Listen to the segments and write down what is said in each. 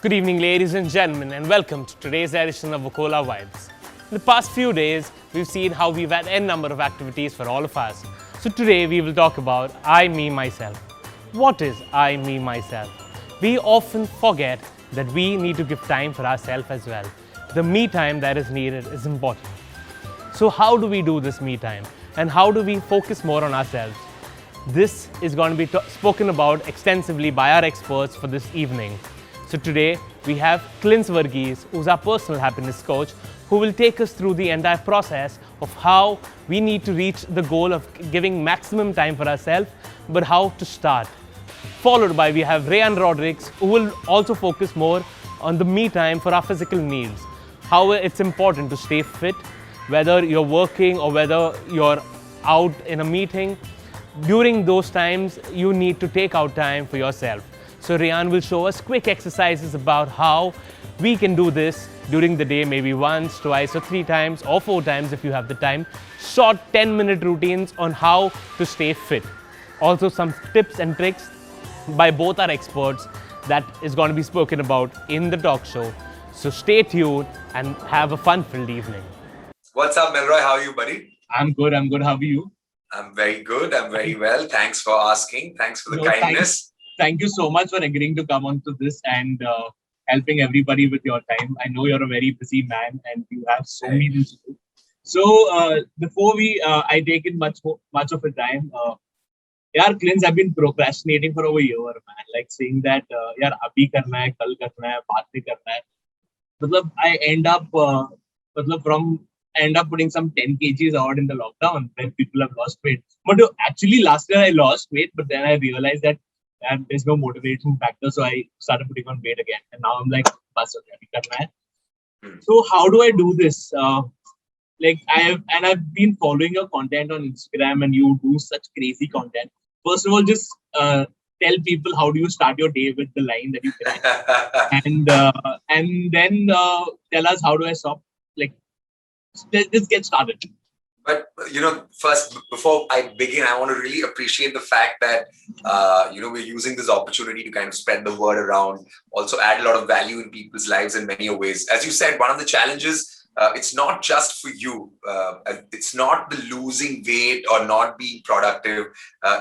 Good evening, ladies and gentlemen, and welcome to today's edition of Vakola Vibes. In the past few days, we've seen how we've had n number of activities for all of us. So today we will talk about I, me, myself. What is I, me, myself? We often forget that we need to give time for ourselves as well. The me time that is needed is important. So how do we do this me time? And how do we focus more on ourselves? This is going to be spoken about extensively by our experts for this evening. So today we have Clint Varghese, who's our personal happiness coach, who will take us through the entire process of how we need to reach the goal of giving maximum time for ourselves, but how to start. Followed by we have Rayan Rodriguez, who will also focus more on the me time for our physical needs. How it's important to stay fit, whether you're working or whether you're out in a meeting. During those times, you need to take out time for yourself. So Rayan will show us quick exercises about how we can do this during the day, maybe once, twice, or 3 times, or 4 times if you have the time. Short 10-minute routines on how to stay fit. Also some tips and tricks by both our experts that is going to be spoken about in the talk show. So stay tuned and have a fun-filled evening. What's up, Milroy? How are you, buddy? I'm good. How are you? I'm very good. I'm very well. Thanks for asking. Thanks for the kindness. Thank you so much for agreeing to come on to this and helping everybody with your time. I know you're a very busy man and you have so many things to do. So before I take in much of the time, Clint, I've been procrastinating for over a year, man. Like saying that, abhi karna hai, kal karna hai, baat mein karna hai. I end up putting some 10 kgs out in the lockdown when people have lost weight. But actually, last year I lost weight, but then I realized that there's no motivation factor, so I started putting on weight again. And now I'm like, so how do I do this? I've been following your content on Instagram, and you do such crazy content. First of all, just tell people how do you start your day with the line that you can, and then tell us how do I stop. Let's get started. But, first, before I begin, I want to really appreciate the fact that, we're using this opportunity to kind of spread the word around, also add a lot of value in people's lives in many ways. As you said, one of the challenges, it's not just for you. It's not the losing weight or not being productive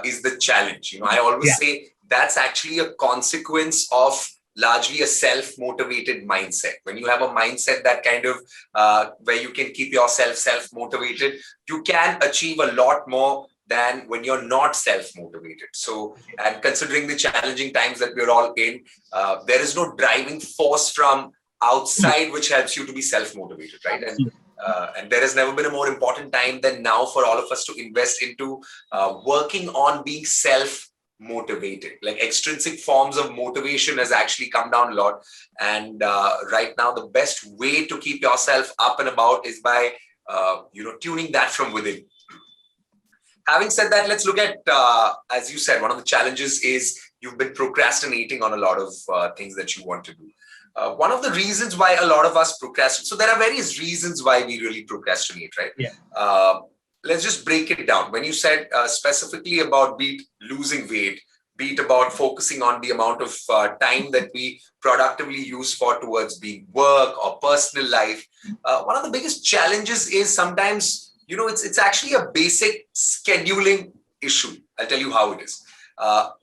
is the challenge. I always say that's actually a consequence of largely a self-motivated mindset. When you have a mindset that kind of where you can keep yourself self-motivated, you can achieve a lot more than when you're not self-motivated. So, and considering the challenging times that we're all in, there is no driving force from outside which helps you to be self-motivated, right? And there has never been a more important time than now for all of us to invest into working on being self-motivated. Like extrinsic forms of motivation has actually come down a lot. And right now, the best way to keep yourself up and about is by, tuning that from within. Having said that, let's look at, as you said, one of the challenges is you've been procrastinating on a lot of things that you want to do. One of the reasons why a lot of us procrastinate, so there are various reasons why we really procrastinate, right? Yeah. Let's just break it down. When you said specifically about be it losing weight, be it about focusing on the amount of time that we productively use towards being work or personal life, one of the biggest challenges is sometimes, it's actually a basic scheduling issue. I'll tell you how it is.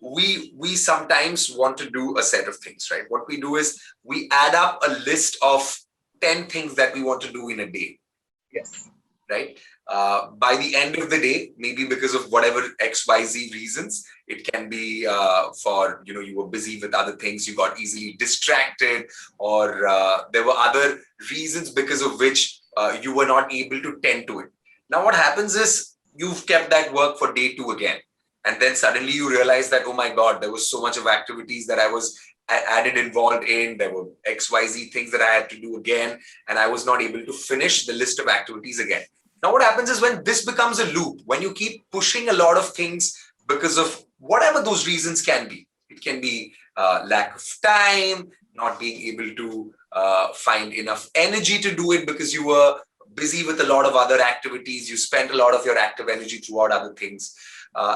We sometimes want to do a set of things, right? What we do is we add up a list of 10 things that we want to do in a day. Yes. Right? By the end of the day, maybe because of whatever XYZ reasons, it can be for, you were busy with other things, you got easily distracted, or there were other reasons because of which you were not able to tend to it. Now, what happens is you've kept that work for day 2 again. And then suddenly you realize that, oh my God, there was so much of activities that I was involved in. There were XYZ things that I had to do again, and I was not able to finish the list of activities again. Now, what happens is when this becomes a loop, when you keep pushing a lot of things because of whatever those reasons can be, it can be lack of time, not being able to find enough energy to do it because you were busy with a lot of other activities. You spent a lot of your active energy throughout other things.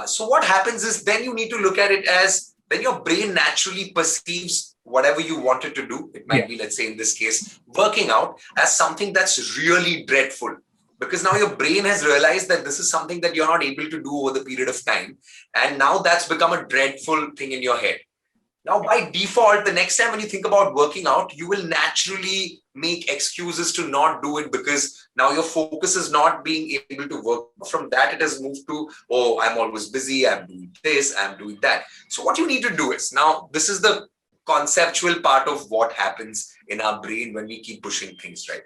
So what happens is then you need to look at it as then your brain naturally perceives whatever you wanted to do, it might be, let's say in this case, working out, as something that's really dreadful. Because now your brain has realized that this is something that you're not able to do over the period of time. And now that's become a dreadful thing in your head. Now, by default, the next time when you think about working out, you will naturally make excuses to not do it, because now your focus is not being able to work. From that, it has moved to, oh, I'm always busy, I'm doing this, I'm doing that. So what you need to do is, now this is the conceptual part of what happens in our brain when we keep pushing things, right?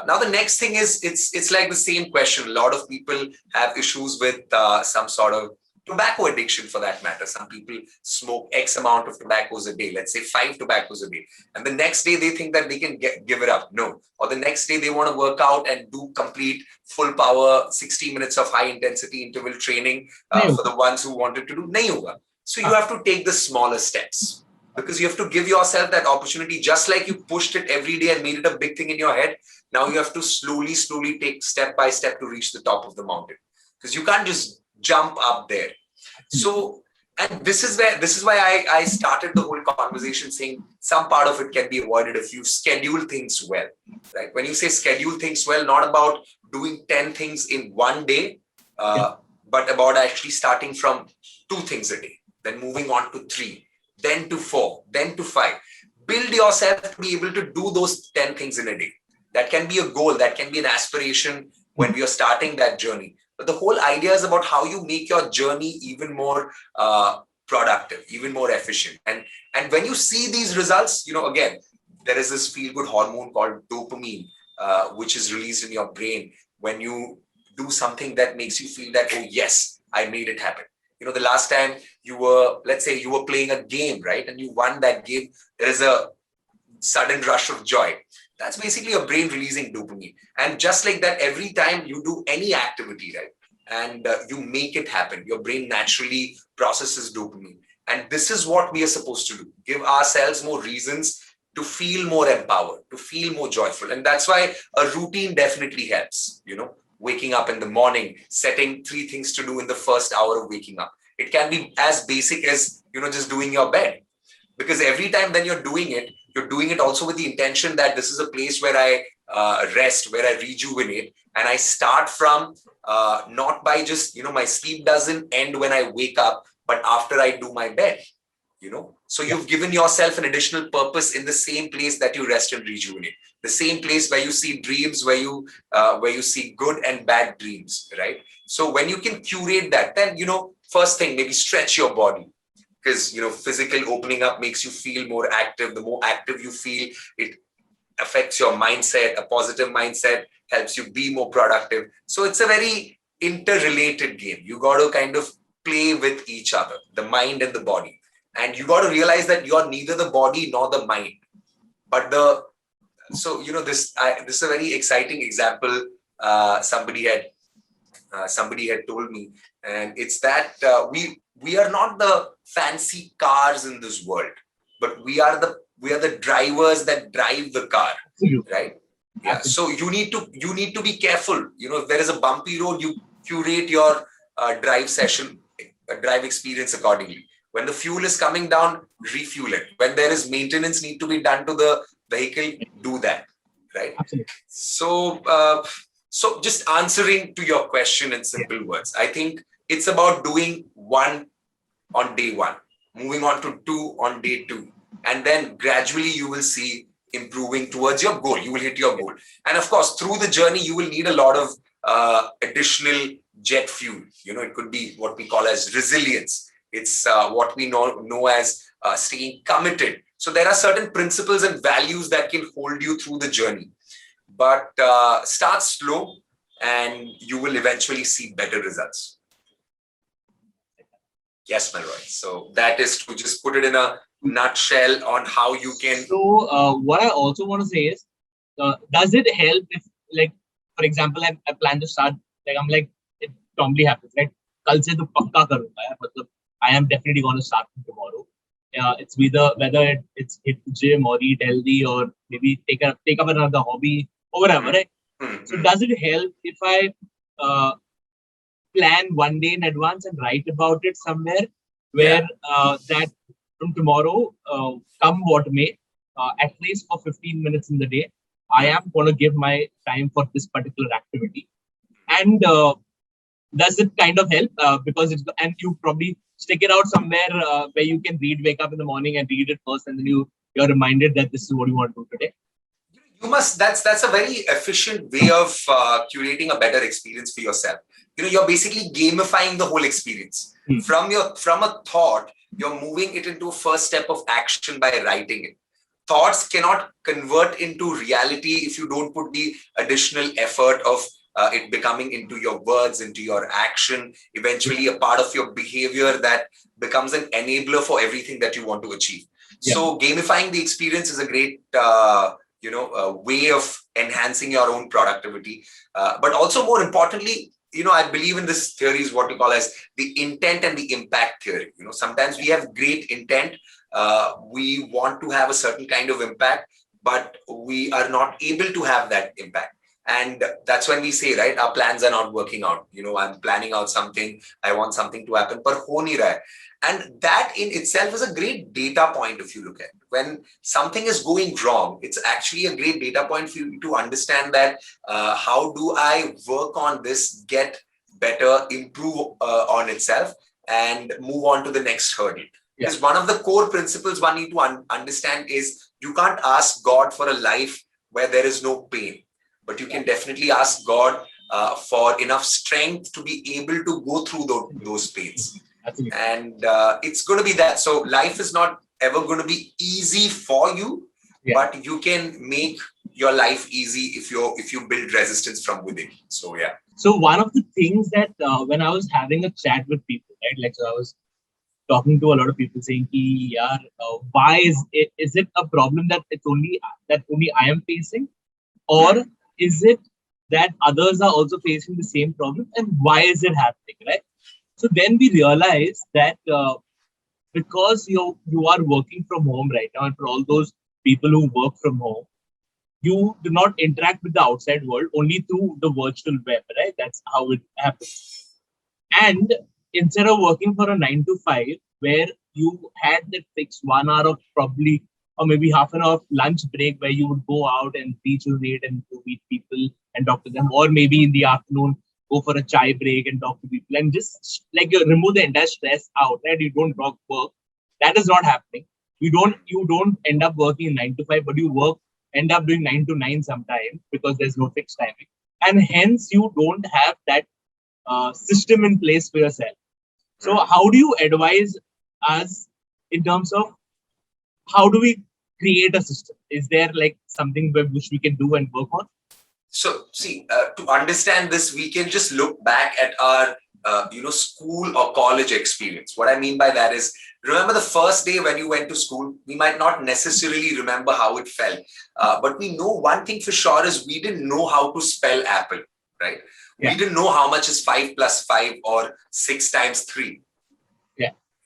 Now, the next thing is, it's like the same question. A lot of people have issues with some sort of tobacco addiction, for that matter. Some people smoke X amount of tobaccos a day, let's say 5 tobaccos a day. And the next day they think that they can give it up. No. Or the next day they want to work out and do complete full power, 60 minutes of high intensity interval training for the ones who wanted to do nahi hoga. So you have to take the smaller steps, because you have to give yourself that opportunity. Just like you pushed it every day and made it a big thing in your head, now you have to slowly take step by step to reach the top of the mountain, because you can't just jump up there. So, and this is why I started the whole conversation saying some part of it can be avoided if you schedule things well, right? When you say schedule things well, not about doing 10 things in one day, but about actually starting from 2 things a day, then moving on to 3, then to 4, then to 5. Build yourself to be able to do those 10 things in a day. That can be a goal, that can be an aspiration when we are starting that journey. But the whole idea is about how you make your journey even more productive, even more efficient. And when you see these results, again, there is this feel-good hormone called dopamine, which is released in your brain when you do something that makes you feel that, oh, yes, I made it happen. The last time let's say you were playing a game, right? And you won that game, there is a sudden rush of joy. That's basically your brain releasing dopamine. And just like that, every time you do any activity, right, and you make it happen, your brain naturally processes dopamine. And this is what we are supposed to do. Give ourselves more reasons to feel more empowered, to feel more joyful. And that's why a routine definitely helps, waking up in the morning, setting 3 things to do in the first hour of waking up. It can be as basic as, just doing your bed. Because every time then you're doing it also with the intention that this is a place where I rest, where I rejuvenate. And I start from not by just, my sleep doesn't end when I wake up, but after I do my bed, So you've given yourself an additional purpose in the same place that you rest and rejuvenate. The same place where you see dreams, where you see good and bad dreams, right? So when you can curate that, then, first thing, maybe stretch your body. Because, physical opening up makes you feel more active. The more active you feel, it affects your mindset. A positive mindset helps you be more productive. So it's a very interrelated game. You got to kind of play with each other, the mind and the body. And you got to realize that you're neither the body nor the mind. But this is a very exciting example somebody had told me. And it's that we are not the fancy cars in this world, but we are the drivers that drive the car, right? Yeah. So you need to be careful. If there is a bumpy road, you curate your drive session, drive experience accordingly. When the fuel is coming down, refuel it. When there is maintenance need to be done to the vehicle, do that, right? Absolutely. So just answering to your question in simple words, I think it's about doing 1 on day 1, moving on to 2 on day 2. And then gradually you will see improving towards your goal. You will hit your goal. And of course, through the journey, you will need a lot of additional jet fuel. It could be what we call as resilience. It's what we know as staying committed. So there are certain principles and values that can hold you through the journey. But start slow and you will eventually see better results. Yes, Melroy. So that is to just put it in a nutshell on how you can. So what I also want to say is, does it help if, like, for example, I plan to start, I'm like, it normally happens, right? Kal se to pakka karunga yaar. Matlab, I am definitely going to start from tomorrow. It's whether it's hit the gym or eat healthy or maybe take up another hobby or whatever, right? So does it help if I plan one day in advance and write about it somewhere where that from tomorrow, come what may, at least for 15 minutes in the day, I am going to give my time for this particular activity. And does it kind of help? Because it's, and you probably stick it out somewhere where you can read, wake up in the morning and read it first, and then you're reminded that this is what you want to do today. You must, that's a very efficient way of curating a better experience for yourself. You're basically gamifying the whole experience. From a thought, you're moving it into a first step of action by writing it. Thoughts cannot convert into reality if you don't put the additional effort of it becoming into your words, into your action, eventually a part of your behavior that becomes an enabler for everything that you want to achieve. So gamifying the experience is a great way of enhancing your own productivity. But also more importantly, I believe in this theory is what we call as the intent and the impact theory. Sometimes we have great intent. We want to have a certain kind of impact, but we are not able to have that impact. And that's when we say, right, our plans are not working out. I'm planning out something. I want something to happen, but ho nahi raha hai. And that in itself is a great data point if you look at it. When something is going wrong, it's actually a great data point for you to understand that how do I work on this, get better, improve on itself, and move on to the next hurdle. Because one of the core principles one need to understand is you can't ask God for a life where there is no pain, but you can definitely ask God for enough strength to be able to go through those pains. And it's going to be that. So life is not ever going to be easy for you, but you can make your life easy if you build resistance from within. So yeah. So one of the things that when I was having a chat with people, right, like so I was talking to a lot of people saying, why is it a problem that only I am facing, or is it that others are also facing the same problem, and why is it happening, right? So then we realize that because you are working from home right now, and for all those people who work from home, you do not interact with the outside world, only through the virtual web, right? That's how it happens. And instead of working for a 9 to 5, where you had that fixed 1 hour of probably, or maybe half an hour of lunch break where you would go out and rejuvenate and go meet people and talk to them, or maybe in the afternoon, go for a chai break and talk to people and just like remove the entire stress out, right? You don't work. That is not happening. You don't end up working 9 to 5, but you end up doing 9 to 9 sometimes because there's no fixed timing. And hence you don't have that system in place for yourself. So how do you advise us in terms of how do we create a system? Is there like something which we can do and work on? So see, to understand this, we can just look back at our school or college experience. What I mean by that is, remember the first day when you went to school, we might not necessarily remember how it felt, but we know one thing for sure is we didn't know how to spell apple, right? We didn't know how much is 5 plus 5 or 6 times 3.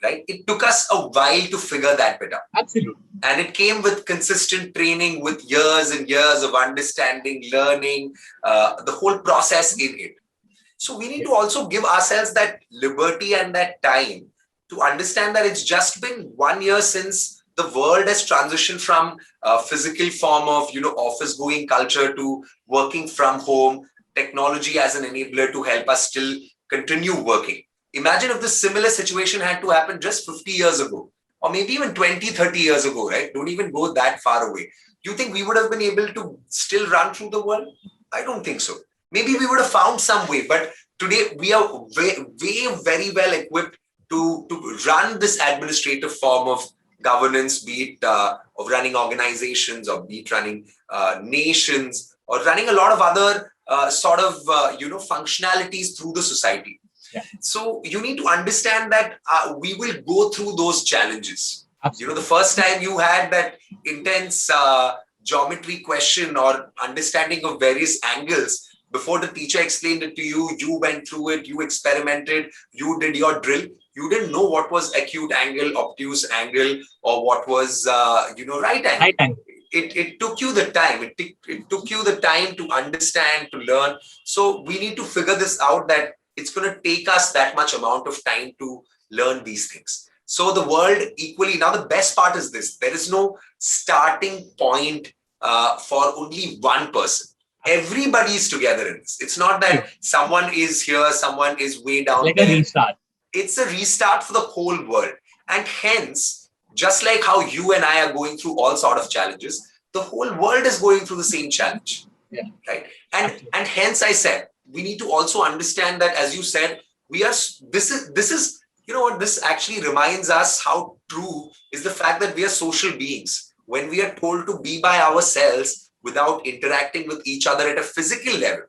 Right? It took us a while to figure that bit out. Absolutely. And it came with consistent training, with years and years of understanding, learning, the whole process in it. So we need to also give ourselves that liberty and that time to understand that it's just been 1 year since the world has transitioned from a physical form of, office going culture to working from home, technology as an enabler to help us still continue working. Imagine if this similar situation had to happen just 50 years ago, or maybe even 20, 30 years ago, right? Don't even go that far away. Do you think we would have been able to still run through the world? I don't think so. Maybe we would have found some way, but today we are very well equipped to run this administrative form of governance, be it of running organizations, or be it running nations, or running a lot of other functionalities through the society. So you need to understand that we will go through those challenges. Absolutely. The first time you had that intense geometry question or understanding of various angles, before the teacher explained it to you, you went through it, you experimented, you did your drill. You didn't know what was acute angle, obtuse angle, or what was, right angle. Right angle. It took you the time. It took you the time to understand, to learn. So we need to figure this out, that it's going to take us that much amount of time to learn these things. So the world equally. Now the best part is this: there is no starting point for only one person. Everybody is together in this. It's not that someone is here, someone is way down like there. a restart. It's a restart for the whole world. And hence, just like how you and I are going through all sort of challenges, the whole world is going through the same challenge. Yeah. Right. And hence I said, we need to also understand that, as you said, this is, you know what, this actually reminds us how true is the fact that we are social beings. When we are told to be by ourselves without interacting with each other at a physical level,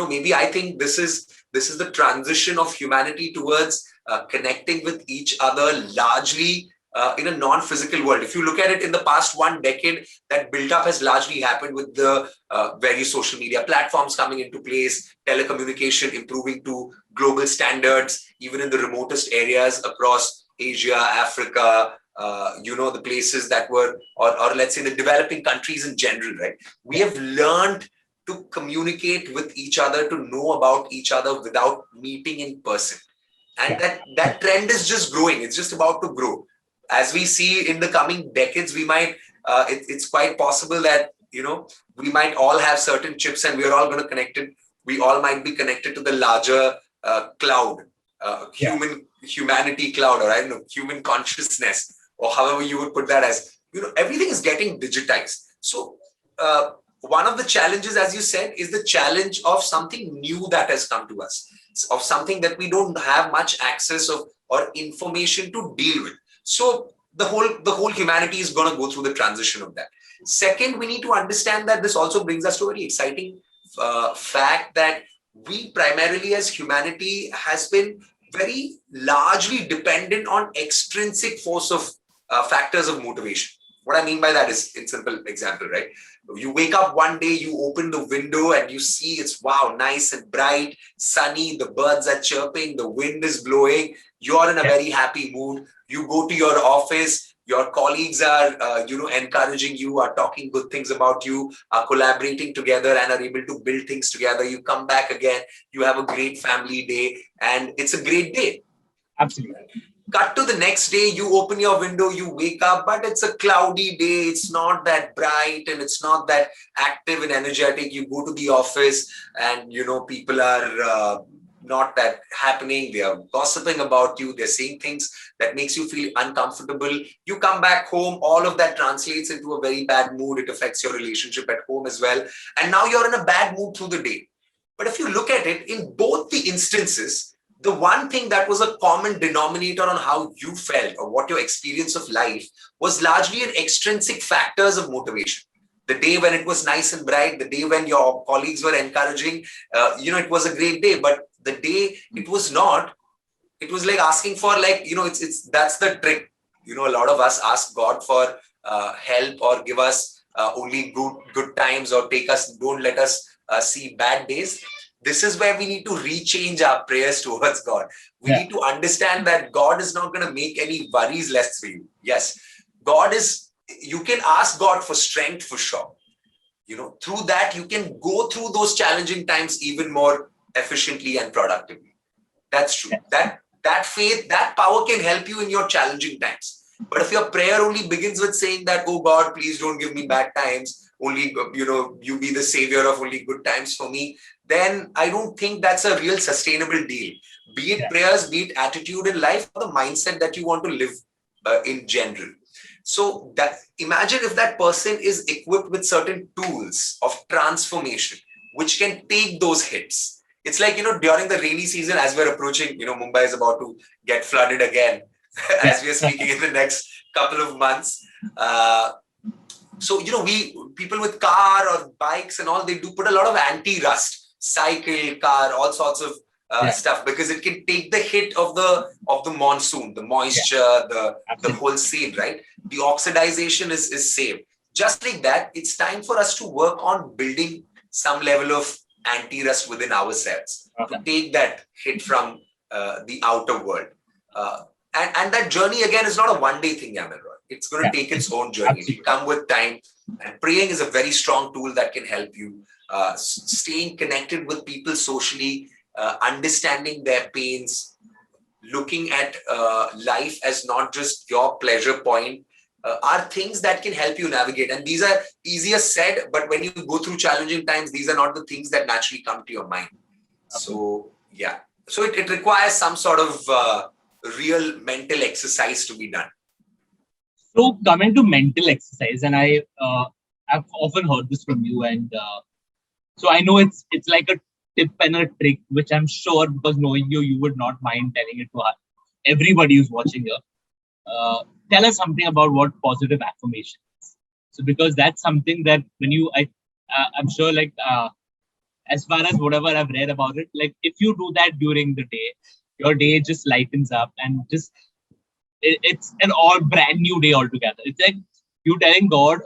maybe I think this is the transition of humanity towards connecting with each other largely in a non-physical world. If you look at it in the past 1 decade, that build-up has largely happened with the various social media platforms coming into place, telecommunication improving to global standards, even in the remotest areas across Asia, Africa, the places that were, or let's say the developing countries in general, right? We have learned to communicate with each other, to know about each other without meeting in person. And that trend is just growing. It's just about to grow. As we see in the coming decades, we might, it's quite possible that, we might all have certain chips and we're all going to connect it. We all might be connected to the larger cloud, humanity cloud, or I don't know, human consciousness, or however you would put that as, everything is getting digitized. So one of the challenges, as you said, is the challenge of something new that has come to us, of something that we don't have much access of or information to deal with. So the whole humanity is going to go through the transition of that. Second, we need to understand that this also brings us to a very exciting fact that we primarily as humanity has been very largely dependent on extrinsic force of factors of motivation. What I mean by that is, in simple example, right? You wake up one day, you open the window and you see it's, wow, nice and bright, sunny, the birds are chirping, the wind is blowing, you're in a very happy mood. You go to your office, your colleagues are, encouraging you, are talking good things about you, are collaborating together and are able to build things together. You come back again, you have a great family day, and it's a great day. Absolutely. Cut to the next day, you open your window, you wake up, but it's a cloudy day. It's not that bright and it's not that active and energetic. You go to the office and, people are not that happening. They are gossiping about you. They're saying things that makes you feel uncomfortable. You come back home, all of that translates into a very bad mood. It affects your relationship at home as well. And now you're in a bad mood through the day. But if you look at it, in both the instances, the one thing that was a common denominator on how you felt or what your experience of life was largely an extrinsic factors of motivation. The day when it was nice and bright, the day when your colleagues were encouraging, it was a great day. But the day it was not, it was like asking for that's the trick. A lot of us ask God for help or give us only good times or don't let us see bad days. This is where we need to rechange our prayers towards God. We need to understand that God is not going to make any worries less for you. Yes, you can ask God for strength for sure. Through that, you can go through those challenging times even more efficiently and productively. That's true. That faith, that power can help you in your challenging times. But if your prayer only begins with saying that, oh God, please don't give me bad times, only, you be the savior of only good times for me, then I don't think that's a real sustainable deal. Be it prayers, be it attitude in life, or the mindset that you want to live in general. So that imagine if that person is equipped with certain tools of transformation, which can take those hits. It's like, during the rainy season, as we're approaching, Mumbai is about to get flooded again as we are speaking in the next couple of months. So, people with car or bikes and all, they do put a lot of anti-rust, cycle, car, all sorts of stuff, because it can take the hit of the monsoon, the moisture, the whole scene, right? The oxidization is saved. Just like that, it's time for us to work on building some level of anti-rust within ourselves to take that hit from the outer world. And that journey, again, is not a one-day thing, Yamin. It's going to take its own journey. It will come with time. And praying is a very strong tool that can help you. Staying connected with people socially, understanding their pains, looking at life as not just your pleasure point, are things that can help you navigate. And these are easier said, but when you go through challenging times, these are not the things that naturally come to your mind. So, yeah. So it requires some sort of real mental exercise to be done. So coming to mental exercise, and I've often heard this from you, and so I know it's like a tip and a trick, which I'm sure, because knowing you, you would not mind telling it to everybody who's watching here. Tell us something about what positive affirmation is. So because that's something that when I'm sure, like as far as whatever I've read about it, like if you do that during the day, your day just lightens up, and just it's an all brand new day altogether. It's like you telling God,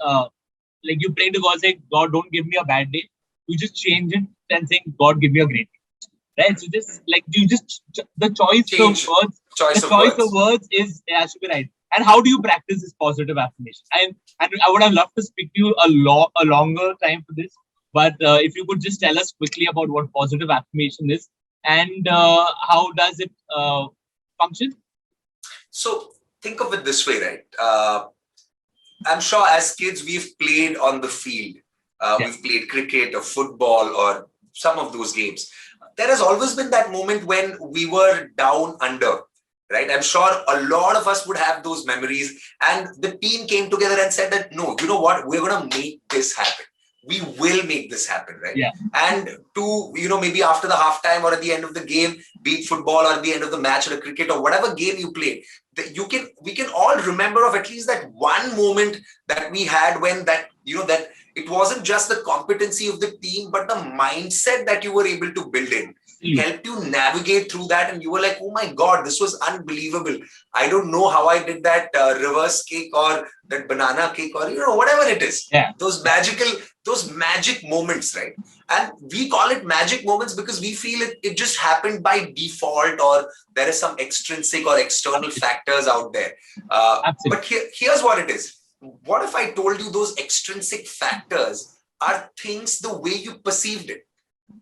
like you pray to God, say, God, don't give me a bad day. You just change it and saying, God, give me a great day. Right? So just like you just the choice Change. of words, Choice the of choice words. of words is has to be right. And how do you practice this positive affirmation? And I would have loved to speak to you a longer time for this. But if you could just tell us quickly about what positive affirmation is, and how does it function? So think of it this way, right? I'm sure as kids we've played on the field. We've played cricket or football or some of those games. There has always been that moment when we were down under, right? I'm sure a lot of us would have those memories. And the team came together and said that, no, you know what? We're going to make this happen. We will make this happen, right? Yeah. And to, maybe after the halftime or at the end of the game, be it football or at the end of the match or a cricket or whatever game you played, we can all remember of at least that one moment that we had when that it wasn't just the competency of the team, but the mindset that you were able to build in helped you navigate through that. And you were like, oh my God, this was unbelievable. I don't know how I did that reverse kick or that banana kick or, whatever it is. Yeah. Those magic moments, right? And we call it magic moments because we feel it just happened by default, or there is some extrinsic or external factors out there. But here's what it is. What if I told you those extrinsic factors are things the way you perceived it?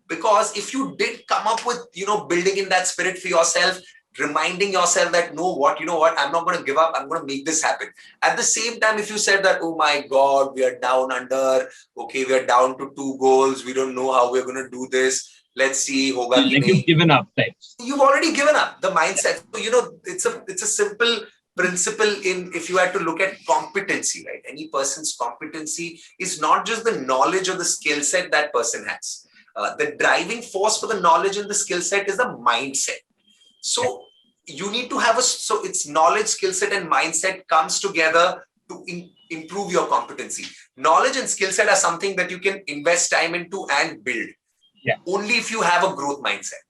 Because if you did come up with, building in that spirit for yourself, reminding yourself that, I'm not going to give up. I'm going to make this happen. At the same time, if you said that, oh my God, we are down under, okay, we are down to 2 goals. We don't know how we're going to do this. Let's see. Hoga ki like you've given up, right? You've already given up the mindset. So, it's a simple principle if you had to look at competency, right? Any person's competency is not just the knowledge or the skill set that person has. The driving force for the knowledge and the skill set is the mindset. So you need to have it's knowledge, skill set, and mindset comes together to improve your competency. Knowledge and skill set are something that you can invest time into and build. Only if you have a growth mindset.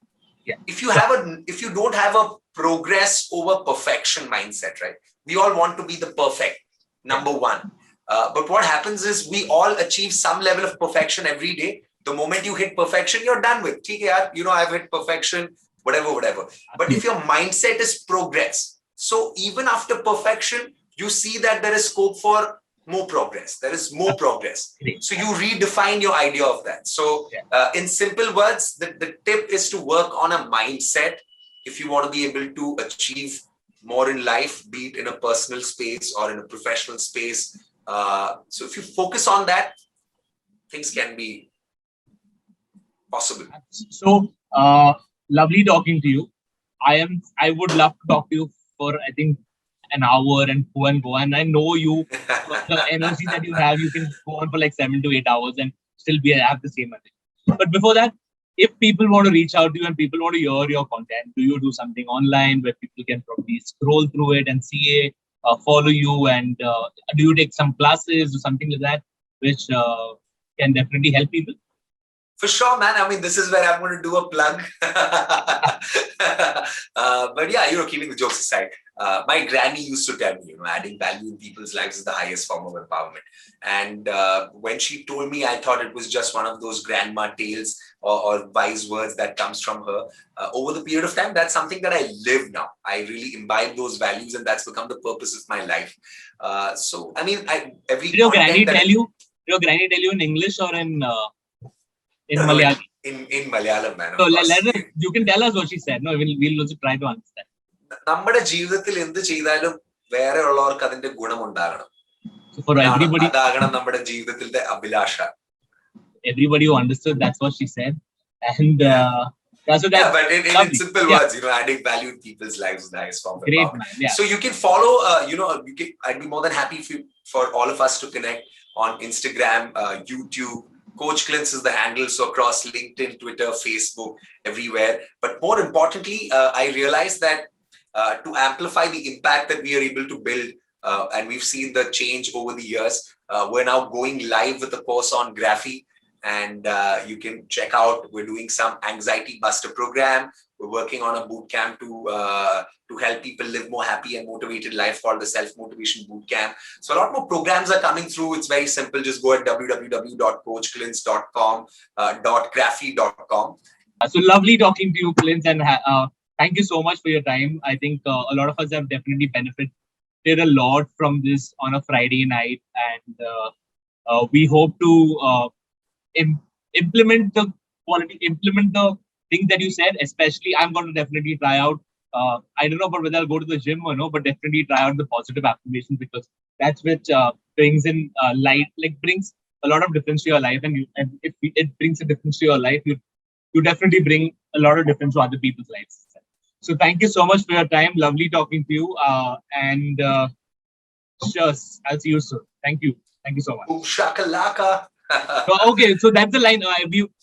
If you don't have a progress over perfection mindset, right? We all want to be the perfect number one. But what happens is we all achieve some level of perfection every day. The moment you hit perfection, you're done with. I've hit perfection, whatever. But if your mindset is progress, so even after perfection, you see that there is scope for more progress. There is more progress. So you redefine your idea of that. So in simple words, the tip is to work on a mindset if you want to be able to achieve more in life, be it in a personal space or in a professional space. So if you focus on that, things can be possible. So lovely talking to you. I would love to talk to you for, I think, an hour and go. And I know you, the energy that you have, you can go on for like 7 to 8 hours and still have the same energy. But before that, if people want to reach out to you and people want to hear your content, do you do something online where people can probably scroll through it and see it, follow you? And do you take some classes or something like that, which can definitely help people? For sure, man. I mean, this is where I'm going to do a plug. But yeah, keeping the jokes aside, my granny used to tell me, adding value in people's lives is the highest form of empowerment. And when she told me, I thought it was just one of those grandma tales or wise words that comes from her. Over the period of time, that's something that I live now. I really imbibe those values, and that's become the purpose of my life. So, I mean, Did your granny tell you? Did your granny tell you in English or in Malayalam? In Malayalam, man. So you can tell us what she said. No, we'll also try to understand. നമ്മുടെ ജീവിതത്തിൽ എന്ത് ചെയ്താലും വേറെ ഉള്ളവർക്ക് അതിന്റെ ഗുണമുണ്ടാകണം. So for everybody, അതാകണം നമ്മുടെ ജീവിതത്തിലെ Abhilasha. Everybody who understood, that's what she said. And so yeah, but in simple yeah. words, adding value in people's lives is the highest form of Great, empowerment. man. Yeah. So you can follow, I'd be more than happy for all of us to connect on Instagram, YouTube. Coach Clintz is the handle, so across LinkedIn, Twitter, Facebook, everywhere. But more importantly, I realized that to amplify the impact that we are able to build, and we've seen the change over the years, we're now going live with a course on Graphy. And you can check out, we're doing some anxiety buster program. We're working on a boot camp to help people live more happy and motivated life called the Self-Motivation Boot Camp. So a lot more programs are coming through. It's very simple. Just go at www.coachclintz.com.graphy.com. So lovely talking to you, Clintz, and thank you so much for your time. I think a lot of us have definitely benefited a lot from this on a Friday night, and we hope to implement the things that you said. Especially, I'm going to definitely try out. I don't know about whether I'll go to the gym or no, but definitely try out the positive affirmation, because that's which brings in light, like brings a lot of difference to your life. And if it brings a difference to your life, you definitely bring a lot of difference to other people's lives. So thank you so much for your time. Lovely talking to you. And cheers. I'll see you soon. Thank you. Thank you so much. Boom shakalaka. Okay, so that's the line.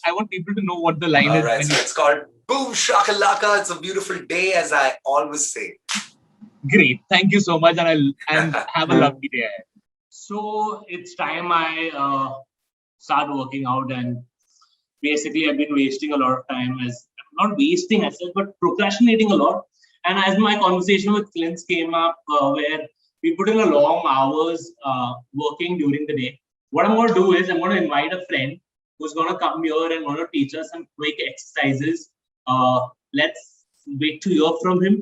I want people to know what the line is. All right, so it's called Boom Shakalaka. It's a beautiful day, as I always say. Great. Thank you so much, and have a lovely day. So it's time I start working out, and basically I've been wasting a lot of time, not wasting myself, but procrastinating a lot. And as my conversation with Clintz came up, where we put in a long hours working during the day, what I'm going to do is I'm going to invite a friend who's going to come here and going to teach us some quick exercises. Let's wait to hear from him.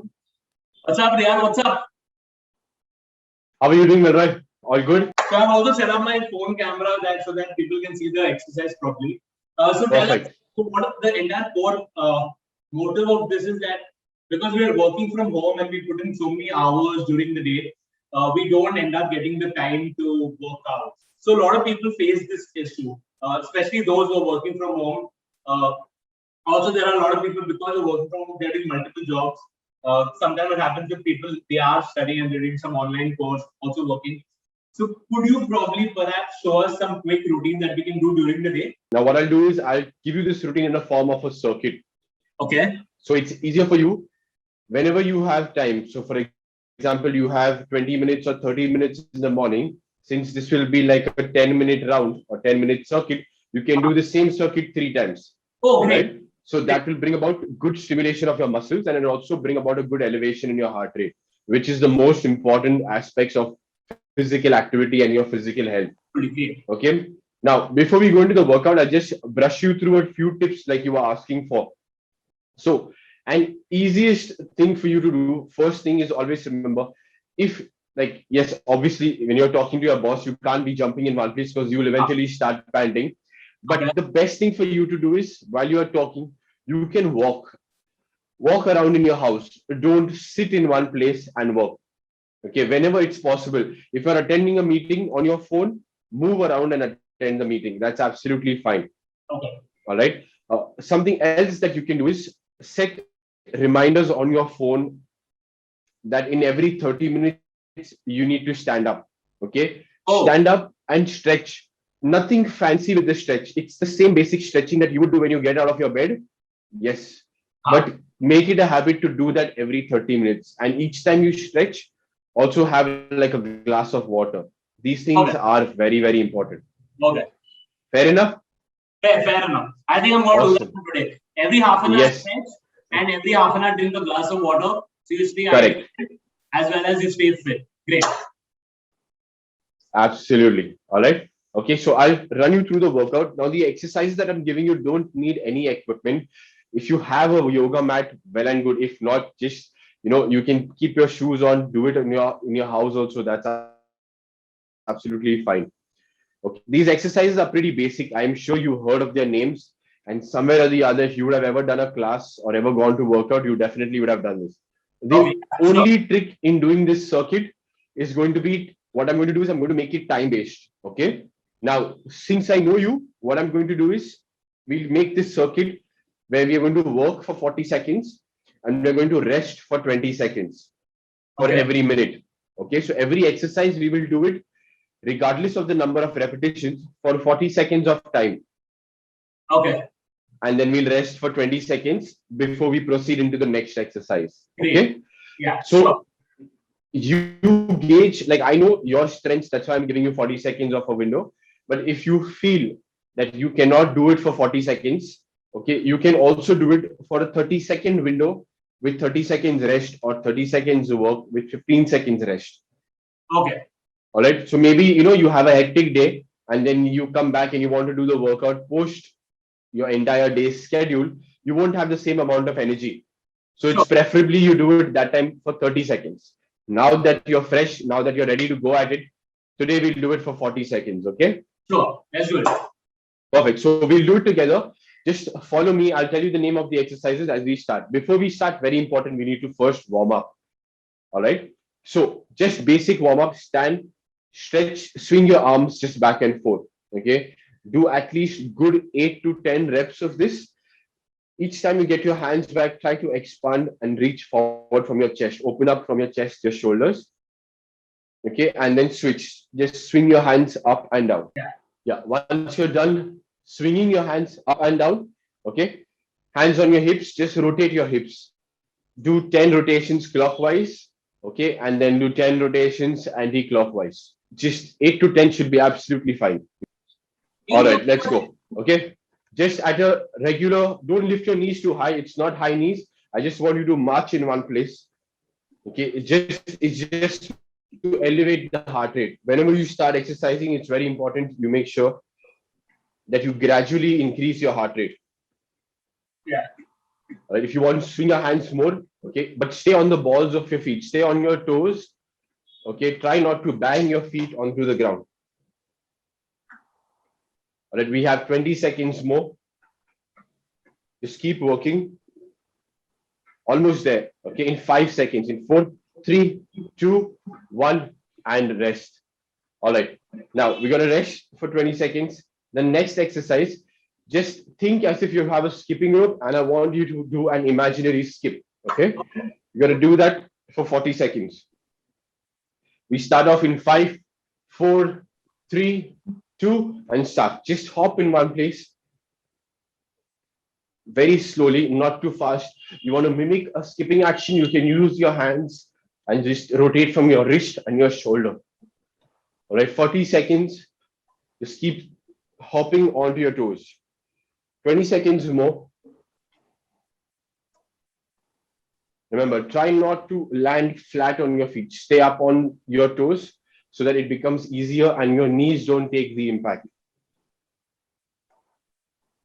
What's up, Riyan? What's up? How are you doing, Melroy? All good? So I've also set up my phone camera so that people can see the exercise properly. So tell us, what the entire core motive of this is that because we are working from home and we put in so many hours during the day, we don't end up getting the time to work out. So a lot of people face this issue, especially those who are working from home. Also, there are a lot of people, because they're working from home, they're doing multiple jobs. Sometimes what happens with people, they are studying and they're doing some online course, also working. So could you probably perhaps show us some quick routine that we can do during the day? Now, what I'll do is I'll give you this routine in the form of a circuit. Okay. So it's easier for you whenever you have time. So for example, you have 20 minutes or 30 minutes in the morning. Since this will be like a 10-minute round or 10-minute circuit, you can do the same circuit 3 times. Oh, right? So that will bring about good stimulation of your muscles, and it will also bring about a good elevation in your heart rate, which is the most important aspects of physical activity and your physical health. Okay. Now, before we go into the workout, I'll just brush you through a few tips like you were asking for. So, an easiest thing for you to do, first thing is always remember, yes, obviously, when you're talking to your boss, you can't be jumping in one place because you will eventually start panting. But the best thing for you to do is, while you are talking, you can walk around in your house. Don't sit in one place and work. Okay, whenever it's possible. If you're attending a meeting on your phone, move around and attend the meeting. That's absolutely fine. Okay. All right. Something else that you can do is set reminders on your phone that in every 30 minutes, you need to stand up. Okay. Stand up and stretch. Nothing fancy with the stretch. It's the same basic stretching that you would do when you get out of your bed. Yes. But make it a habit to do that every 30 minutes. And each time you stretch, also have like a glass of water. These things are very, very important. Okay. Fair enough? Fair enough. I think I'm going to do that today. Every half an hour stretch and every half an hour drink a glass of water. So you stay correct, as well as you stay fit. Great. Absolutely. All right. Okay, so I'll run you through the workout. Now, the exercises that I'm giving you don't need any equipment. If you have a yoga mat, well and good. If not, just you can keep your shoes on. Do it in your house also. That's absolutely fine. Okay, these exercises are pretty basic. I'm sure you heard of their names, and somewhere or the other, if you would have ever done a class or ever gone to workout, you definitely would have done this. The only trick in doing this circuit is going to be, what I'm going to do is I'm going to make it time based. Okay. Now, since I know you, what I'm going to do is we'll make this circuit where we are going to work for 40 seconds and we're going to rest for 20 seconds for every minute. Okay. So every exercise we will do it regardless of the number of repetitions for 40 seconds of time. Okay. And then we'll rest for 20 seconds before we proceed into the next exercise. Okay. Yeah. So you gauge, like I know your strengths, that's why I'm giving you 40 seconds of a window. But if you feel that you cannot do it for 40 seconds, okay, you can also do it for a 30-second window with 30 seconds rest, or 30 seconds work with 15 seconds rest. Okay. All right. So maybe you have a hectic day and then you come back and you want to do the workout post your entire day's schedule, you won't have the same amount of energy. So it's preferably you do it that time for 30 seconds. Now that you're fresh, now that you're ready to go at it, today we'll do it for 40 seconds. Okay. Sure. Let's do it. Perfect. So we'll do it together. Just follow me. I'll tell you the name of the exercises as we start. Before we start, very important, we need to first warm up. All right. So just basic warm up, stand, stretch, swing your arms just back and forth. Okay. Do at least good 8 to 10 reps of this. Each time you get your hands back, try to expand and reach forward from your chest. Open up from your chest, your shoulders. Okay. And then switch. Just swing your hands up and down. Yeah. Once you're done swinging your hands up and down, okay, hands on your hips, just rotate your hips. Do 10 rotations clockwise, okay, and then do 10 rotations anti-clockwise. Just 8 to 10 should be absolutely fine. All right, let's go. Okay, just at a regular, don't lift your knees too high. It's not high knees. I just want you to march in one place. Okay, it's just to elevate the heart rate. Whenever you start exercising, it's very important you make sure that you gradually increase your heart rate. Yeah. Right, if you want to swing your hands more, okay, but stay on the balls of your feet, stay on your toes. Okay, try not to bang your feet onto the ground. All right, we have 20 seconds more. Just keep working. Almost there. Okay, in 5 seconds, in 4, 3, 2, 1, and rest. All right, now we're gonna rest for 20 seconds. The next exercise, just think as if you have a skipping rope, and I want you to do an imaginary skip. Okay, you're gonna do that for 40 seconds. We start off in 5, 4, 3, 2, and start. Just hop in one place very slowly, not too fast. You want to mimic a skipping action, you can use your hands and just rotate from your wrist and your shoulder. All right, 40 seconds. Just keep hopping onto your toes. 20 seconds more. Remember, try not to land flat on your feet. Stay up on your toes so that it becomes easier and your knees don't take the impact.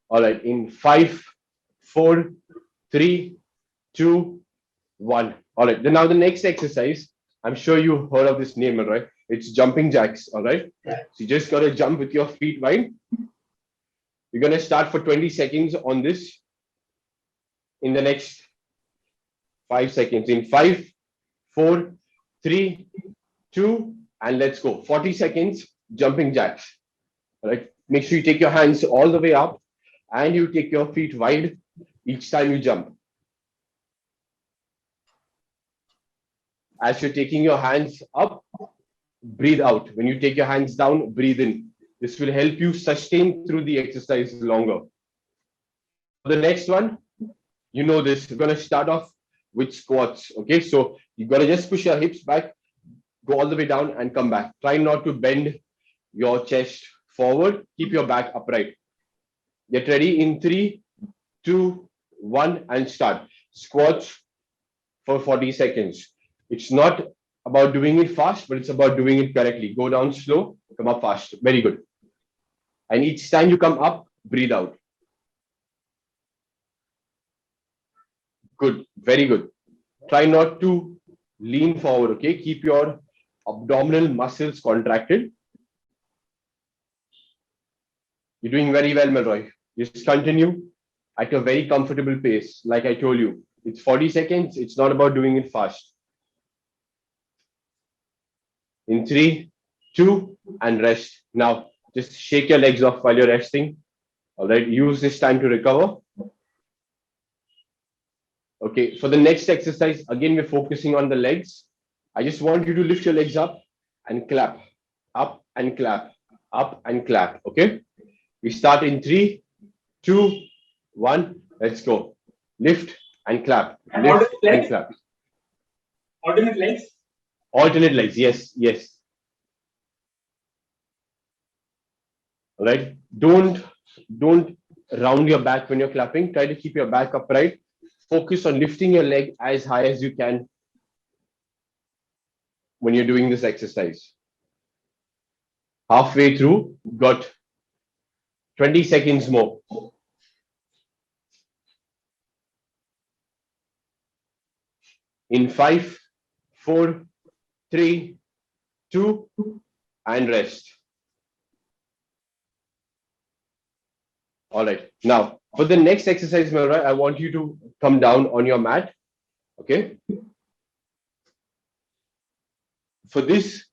All right, in 5, 4, 3, 2, 1. All right, then now the next exercise, I'm sure you heard of this name, right? It's jumping jacks. All right, so you just got to jump with your feet wide. We're going to start for 20 seconds on this in the next 5 seconds. In 5, 4, 3, 2, and let's go. 40 seconds, jumping jacks. All right, make sure you take your hands all the way up and you take your feet wide each time you jump. As you're taking your hands up, breathe out. When you take your hands down, breathe in. This will help you sustain through the exercise longer. The next one, you know this, we're going to start off with squats. Okay, so you've got to just push your hips back, go all the way down and come back. Try not to bend your chest forward. Keep your back upright. Get ready in 3, 2, 1, and start. Squats for 40 seconds. It's not about doing it fast, but it's about doing it correctly. Go down slow, come up fast. Very good. And each time you come up, breathe out. Good. Very good. Try not to lean forward, okay? Keep your abdominal muscles contracted. You're doing very well, Melroy. Just continue at a very comfortable pace, like I told you. It's 40 seconds. It's not about doing it fast. In 3, 2, and rest. Now, just shake your legs off while you're resting. All right. Use this time to recover. Okay. For the next exercise, again, we're focusing on the legs. I just want you to lift your legs up and clap. Up and clap. Up and clap. Okay. We start in 3, 2, 1. Let's go. Lift and clap. Lift and clap. Alternate legs? Alternate legs. Yes. Yes. All right. Don't round your back when you're clapping. Try to keep your back upright. Focus on lifting your leg as high as you can when you're doing this exercise. Halfway through, got 20 seconds more. In 5, 4, 3, 2, and rest. All right. Now, for the next exercise, Melroy, I want you to come down on your mat. Okay. For this,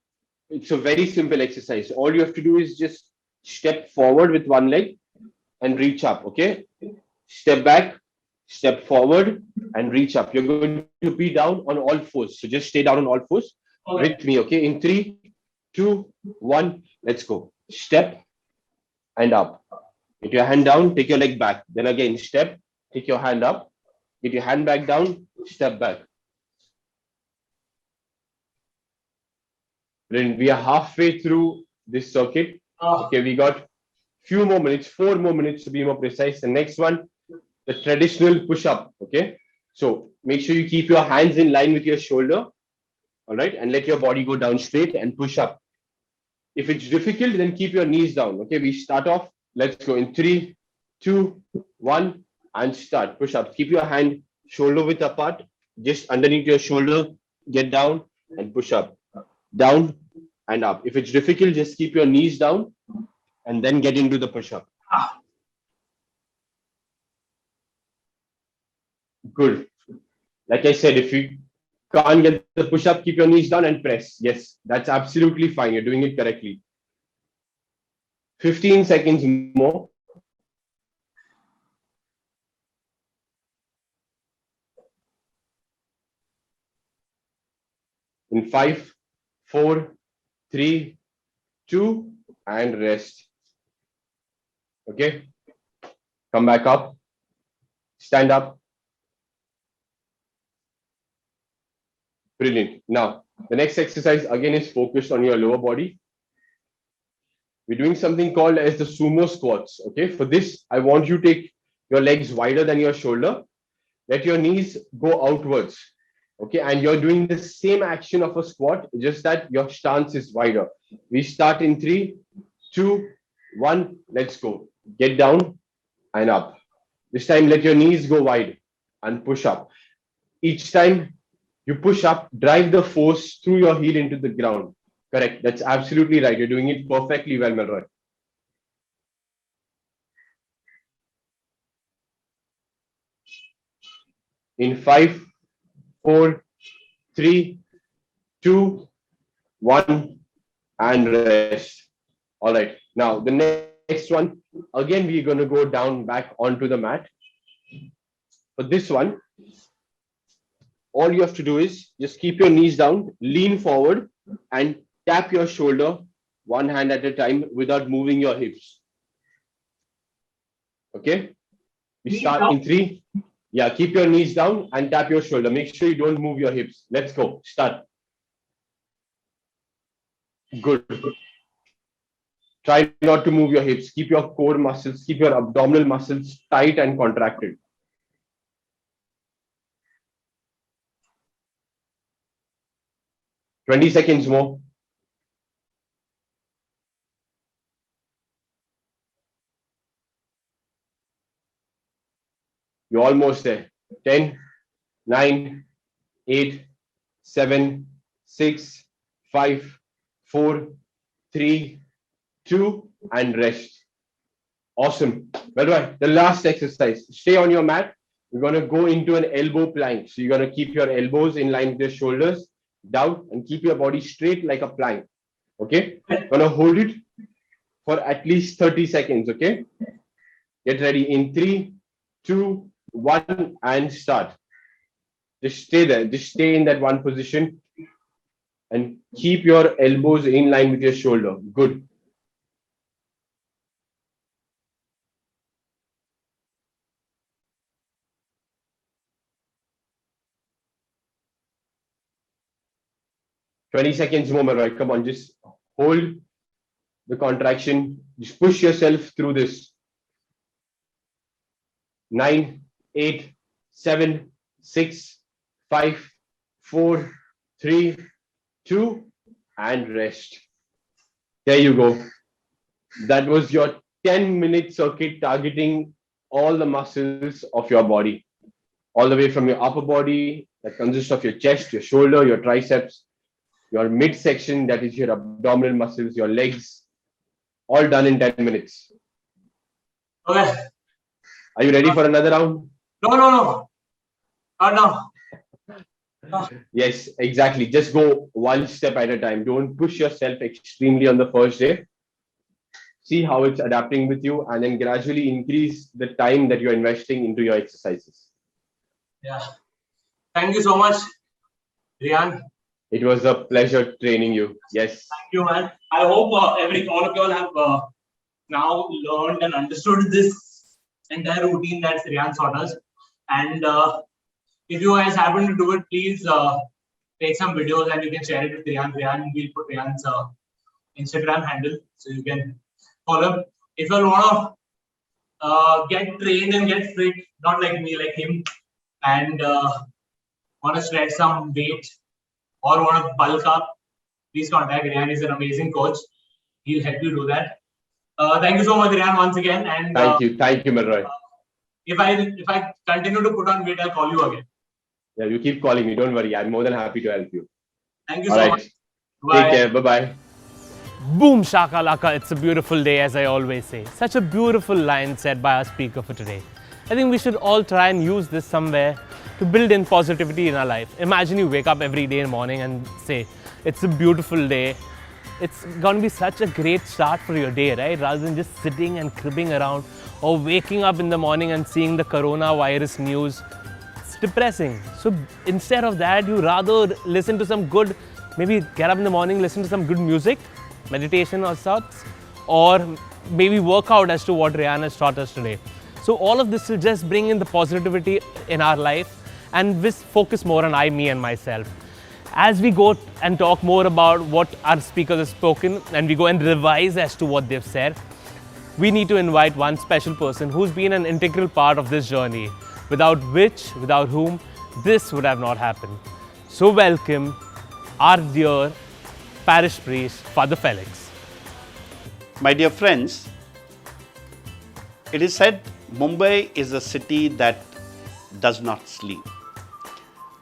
it's a very simple exercise. All you have to do is just step forward with one leg and reach up. Okay. Step back, step forward, and reach up. You're going to be down on all fours. So just stay down on all fours with me. Okay. In 3, 2, 1, let's go. Step and up. Get your hand down, take your leg back. Then again, step, take your hand up, get your hand back down, step back. Then we are halfway through this circuit. Okay, we got few more minutes, 4 more minutes to be more precise. The next one, the traditional push-up. Okay, so make sure you keep your hands in line with your shoulder. All right, and let your body go down straight and push up. If it's difficult, then keep your knees down. Okay, we start off. Let's go in 3, 2, 1, and start. Push up. Keep your hand shoulder width apart, just underneath your shoulder. Get down and push up. Down and up. If it's difficult, just keep your knees down and then get into the push up. Good. Like I said, if you can't get the push up, keep your knees down and press. Yes, that's absolutely fine. You're doing it correctly. 15 seconds more. In 5, 4, 3, 2, and rest. Okay. Come back up. Stand up. Brilliant. Now, the next exercise again is focused on your lower body. We're doing something called as the Sumo Squats. Okay. For this, I want you to take your legs wider than your shoulder. Let your knees go outwards. Okay. And you're doing the same action of a squat, just that your stance is wider. We start in 3, 2, 1. Let's go. Get down and up. This time, let your knees go wide and push up. Each time you push up, drive the force through your heel into the ground. Correct. That's absolutely right. You're doing it perfectly well, Melroy. In 5, 4, 3, 2, 1, and rest. All right. Now, the next one, again, we're going to go down back onto the mat. For this one, all you have to do is just keep your knees down, lean forward, and tap your shoulder one hand at a time without moving your hips. Okay? We start in 3. Yeah, keep your knees down and tap your shoulder. Make sure you don't move your hips. Let's go. Start. Good. Try not to move your hips. Keep your core muscles, keep your abdominal muscles tight and contracted. Twenty seconds more. You're almost there. 10, 9, 8, 7, 6, 5, 4, 3, 2, and rest. Awesome. Well, right. The last exercise. Stay on your mat. We're going to go into an elbow plank. So you're going to keep your elbows in line with your shoulders down and keep your body straight like a plank. Okay? Going to hold it for at least 30 seconds. Okay? Get ready in 3, 2, 1, and start. Just stay there. Just stay in that one position and keep your elbows in line with your shoulder. Good. "20 seconds more, Roy. Come on, just hold the contraction. Just push yourself through this. 9, 8, 7, 6, 5, 4, 3, 2, and rest. There you go. That was your 10-minute circuit targeting all the muscles of your body, all the way from your upper body that consists of your chest, your shoulder, your triceps, your midsection, that is your abdominal muscles, your legs, all done in 10 minutes. Okay. Are you ready for another round? No. No. Yes, exactly. Just go one step at a time. Don't push yourself extremely on the first day. See how it's adapting with you, and then gradually increase the time that you're investing into your exercises. Yeah. Thank you so much, Rian. It was a pleasure training you. Yes. Thank you, man. I hope all of you all have now learned and understood this entire routine that Rian taught us. And if you guys happen to do it, please take some videos and you can share it with Rian. We'll put Rian's Instagram handle so you can follow him. If you want to get trained and get fit, not like me, like him, and want to shred some weight or want to bulk up, please contact Rian. He's an amazing coach. He'll help you do that. Thank you so much, Rian, once again. And thank you, Milroy. If I continue to put on weight, I'll call you again. Yeah, you keep calling me. Don't worry. I'm more than happy to help you. Thank you so much. Bye. Take care. Bye-bye. Boom shakalaka, it's a beautiful day, as I always say. Such a beautiful line said by our speaker for today. I think we should all try and use this somewhere to build in positivity in our life. Imagine you wake up every day in the morning and say, it's a beautiful day. It's going to be such a great start for your day, right? Rather than just sitting and cribbing around or waking up in the morning and seeing the coronavirus news. It's depressing. So instead of that, you rather listen to some good, maybe get up in the morning, listen to some good music, meditation or sorts, or maybe work out as to what Rian has taught us today. So all of this will just bring in the positivity in our life and we focus more on I, me and myself. As we go and talk more about what our speakers have spoken and we go and revise as to what they've said, we need to invite one special person who's been an integral part of this journey, without whom this would have not happened. So welcome our dear parish priest, Father Felix. My dear friends, it is said Mumbai is a city that does not sleep.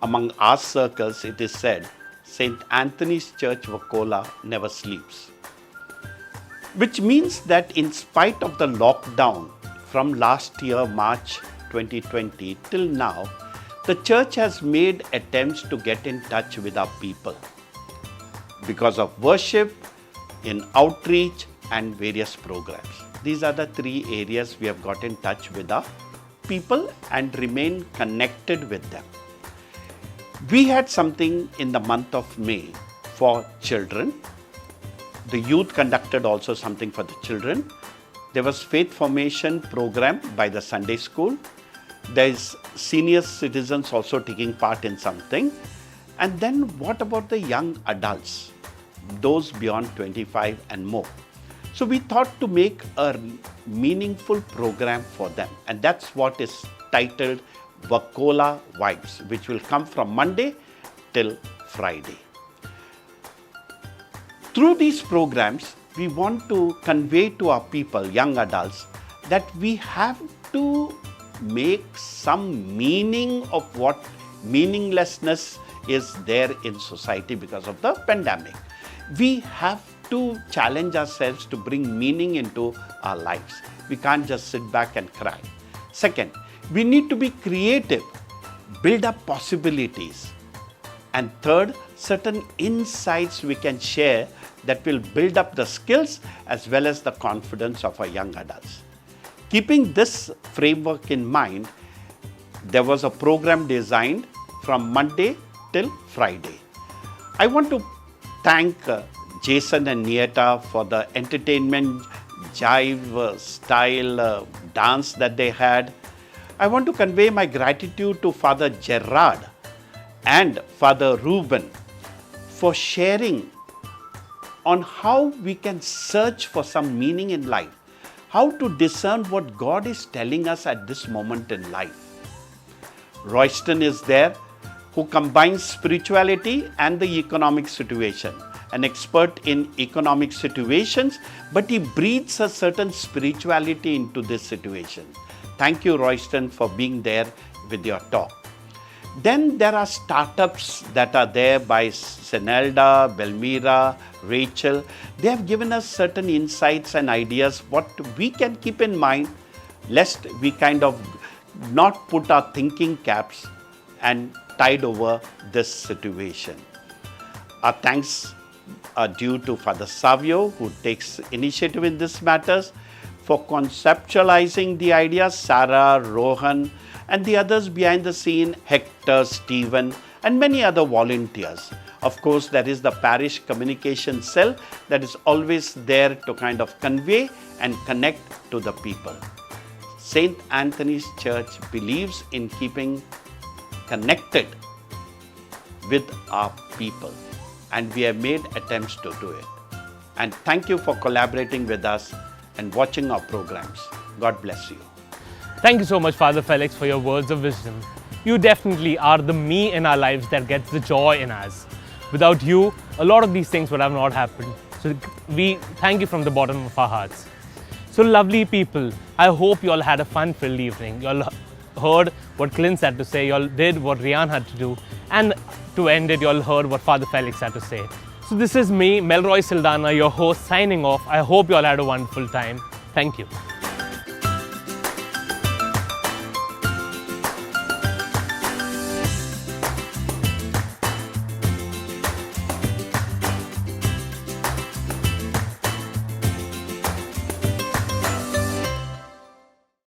Among our circles, it is said St. Anthony's Church, Vakola, never sleeps. Which means that in spite of the lockdown from last year, March 2020 till now, the church has made attempts to get in touch with our people because of worship, in outreach and various programs. These are the three areas we have got in touch with our people and remain connected with them. We had something in the month of May for children. The youth conducted also something for the children. There was faith formation program by the Sunday school. There is senior citizens also taking part in something. And then what about the young adults, those beyond 25 and more? So we thought to make a meaningful program for them. And that's what is titled Vakola Vibes, which will come from Monday till Friday. Through these programs, we want to convey to our people, young adults, that we have to make some meaning of what meaninglessness is there in society because of the pandemic. We have to challenge ourselves to bring meaning into our lives. We can't just sit back and cry. Second, We need to be creative, build up possibilities. And third, certain insights we can share that will build up the skills as well as the confidence of our young adults. Keeping this framework in mind, there was a program designed from Monday till Friday. I want to thank Jason and Nieta for the entertainment, jive style dance that they had. I want to convey my gratitude to Father Gerard and Father Reuben for sharing on how we can search for some meaning in life, how to discern what God is telling us at this moment in life. Royston is there, who combines spirituality and the economic situation. An expert in economic situations, but he breathes a certain spirituality into this situation. Thank you, Royston, for being there with your talk. Then there are startups that are there by Senelda, Belmira, Rachel. They have given us certain insights and ideas what we can keep in mind, lest we kind of not put our thinking caps and tide over this situation. Our thanks are due to Father Savio, who takes initiative in these matters, for conceptualizing the ideas, Sarah, Rohan, and the others behind the scene, Hector, Stephen, and many other volunteers. Of course, there is the parish communication cell that is always there to kind of convey and connect to the people. St. Anthony's Church believes in keeping connected with our people, and we have made attempts to do it. And thank you for collaborating with us and watching our programs. God bless you. Thank you so much, Father Felix, for your words of wisdom. You definitely are the me in our lives that gets the joy in us. Without you, a lot of these things would have not happened. So we thank you from the bottom of our hearts. So lovely people, I hope you all had a fun-filled evening. You all heard what Clint had to say, you all did what Rian had to do, and to end it, you all heard what Father Felix had to say. So this is me, Melroy Sildana, your host, signing off. I hope you all had a wonderful time. Thank you.